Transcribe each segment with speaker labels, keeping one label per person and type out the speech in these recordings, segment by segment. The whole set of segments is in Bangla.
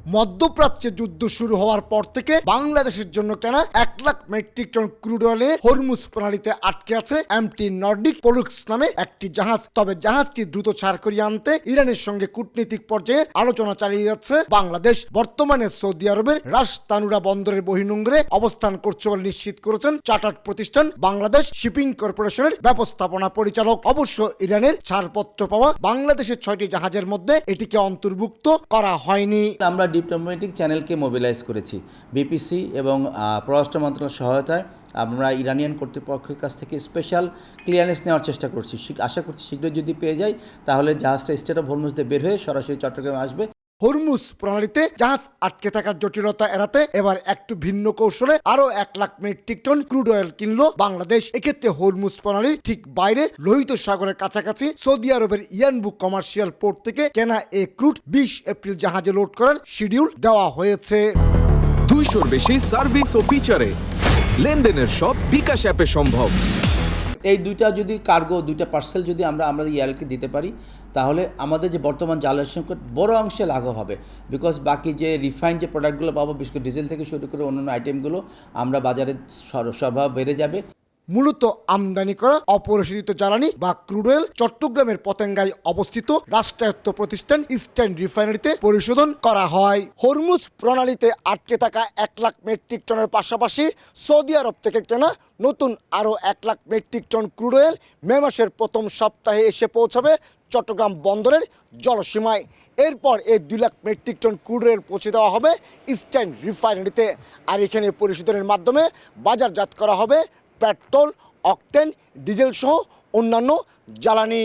Speaker 1: মধ্যপ্রাচ্যে যুদ্ধ শুরু হওয়ার পর থেকে বাংলাদেশের জন্য কেনা 1 লাখ মেট্রিক টন ক্রুড অয়েলে হরমুজ প্রণালীতে আটকে আছে এমটি নর্ডিক পোলুক্স নামে একটি জাহাজ। তবে জাহাজটি দ্রুত ছাড় করিয়ে আনতে ইরানের সঙ্গে কূটনীতিক পর্যায়ে আলোচনা চালিয়ে যাচ্ছে বাংলাদেশ। বর্তমানে সৌদি আরবের রাস তানুরা বন্দরের বহির্নোঙরে অবস্থান করছে বলে নিশ্চিত করেছেন চার্টার্ড প্রতিষ্ঠান বাংলাদেশ শিপিং কর্পোরেশনের ব্যবস্থাপনা পরিচালক। অবশ্য ইরানের ছাড়পত্র পাওয়া বাংলাদেশের 6টি জাহাজের মধ্যে এটিকে অন্তর্ভুক্ত করা হয়নি।
Speaker 2: আমরা ডিপ্লোম্যাটিক চ্যানেলকে মোবিলাইজ করেছি বিপিসি এবং পররাষ্ট্র মন্ত্রণালয়ের সহায়তায়। আমরা ইরানিয়ান কর্তৃপক্ষের কাছ থেকে স্পেশাল ক্লিয়ারেন্স নেওয়ার চেষ্টা করছি। আশা করছি শীঘ্রই যদি পেয়ে যাই তাহলে জাহাজটা স্টেট অফ হরমুজ দিয়ে বের হয়ে সরাসরি চট্টগ্রামে আসবে।
Speaker 1: হরমুজ প্রণালীতে জাহাজ আটকে থাকার জটিলতা এড়াতে এবার একটু ভিন্ন কৌশলে আরো 1 lakh metric ton crude oil কিনলো বাংলাদেশ। এক্ষেত্রে হরমুজ প্রণালীর ঠিক বাইরে লোহিত সাগরের কাছাকাছি সৌদি আরবের ইয়ানবু কমার্শিয়াল পোর্ট থেকে কেনা এই ক্রুড 20 এপ্রিল জাহাজে লোড করার শিডিউল দেওয়া হয়েছে।
Speaker 3: 200-র বেশি সার্ভিস ও ফিচারে লেনদেনের সব বিকাশ অ্যাপে সম্ভব।
Speaker 2: এই দুইটা যদি কার্গো, দুইটা পার্সেল যদি আমরা ইয়ারকে দিতে পারি তাহলে আমাদের যে বর্তমান জ্বালানি সংকট বড় অংশে লাঘব হবে। বিকজ বাকি যে রিফাইন্ড যে প্রোডাক্টগুলো পাবো, বিশেষ করে ডিজেল থেকে শুরু করে অন্যান্য আইটেমগুলো আমরা বাজারে সরবরাহ বেড়ে যাবে।
Speaker 1: মূলত আমদানি করা অপরিশোধিত জ্বালানি বা ক্রুড অয়েল চট্টগ্রামের পতেঙ্গায় অবস্থিত রাষ্ট্রায়ত্ত প্রতিষ্ঠান ইস্টার্ন রিফাইনারিতে পরিশোধন করা হয়। হরমুজ প্রণালীতে আটকে থাকা 1 লাখ মেট্রিক টনের পাশাপাশি সৌদি আরব থেকে কেনা নতুন আরও 1 lakh metric ton crude oil মে মাসের প্রথম সপ্তাহে এসে পৌঁছাবে চট্টগ্রাম বন্দরের জলসীমায়। এরপর এই 2 lakh metric ton crude oil পৌঁছে দেওয়া হবে ইস্টার্ন রিফাইনারিতে। আর এখানে পরিশোধনের মাধ্যমে বাজারজাত করা হবে পেট্রোল, অকটেন, ডিজেল সহ অন্যান্য জ্বালানি।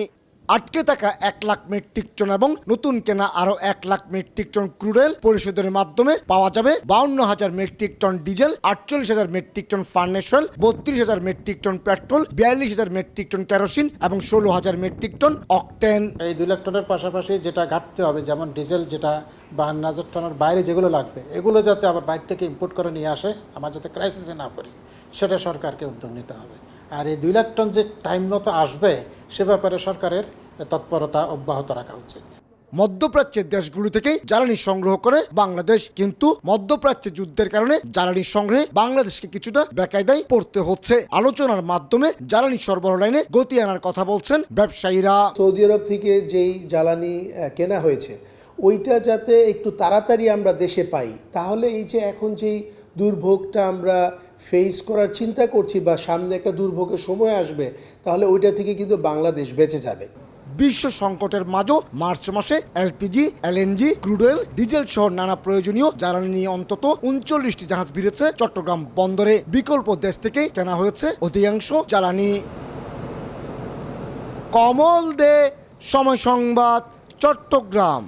Speaker 1: আটকে থাকা 1 লাখ মেট্রিক টন এবং নতুন কেনা আরও 1 lakh metric ton crude oil পরিশোধনের মাধ্যমে পাওয়া যাবে 52,000 metric ton diesel, 48,000 metric ton furnace oil, 32,000 metric ton petrol, 42,000 metric ton kerosene এবং 16,000 মেট্রিক টন অকটেন।
Speaker 4: এই 2 লাখ টনের পাশাপাশি যেটা ঘাটতে হবে, যেমন ডিজেল যেটা 52,000 টনের বাইরে যেগুলো লাগবে, এগুলো যাতে আবার বাইরে থেকে ইম্পোর্ট করে নিয়ে আসে, আমার যাতে ক্রাইসিসে না পড়ি, সেটা সরকারকে উদ্যোগ নিতে হবে। আর এই 2 লাখ টন যে টাইম মতো আসবে সে ব্যাপারে সরকারের তৎপরতা অব্যাহত রাখা উচিত।
Speaker 1: মধ্যপ্রাচ্যের দেশগুলো থেকে জ্বালানি সংগ্রহ করে বাংলাদেশ, কিন্তু মধ্যপ্রাচ্যে যুদ্ধের কারণে জ্বালানি সংগ্রহে বাংলাদেশকে কিছুটা বেকায়দায় পড়তে হচ্ছে। আলোচনার মাধ্যমে জ্বালানি সরবরাহ লাইনে গতি আনার কথা বলছেন ব্যবসায়ীরা।
Speaker 5: সৌদি আরব থেকে যেই জ্বালানি কেনা হয়েছে ওইটা যাতে একটু তাড়াতাড়ি আমরা দেশে পাই, তাহলে এই যে এখন যেই দুর্ভোগটা আমরা ফেস করার চিন্তা করছি বা সামনে একটা দুর্ভোগের সময় আসবে, তাহলে ওইটা থেকে কিন্তু বাংলাদেশ বেঁচে যাবে।
Speaker 1: বিশ্ব সংকটের মাঝেও মার্চ মাসে LPG, LNG, crude oil, diesel সহ নানা প্রয়োজনীয় জ্বালানি নিয়ে অন্তত 39টি জাহাজ ভিড়েছে চট্টগ্রাম বন্দরে। বিকল্প দেশ থেকে কেনা হয়েছে অধিকাংশ জ্বালানি। কমল দে, সময় সংবাদ, চট্টগ্রাম।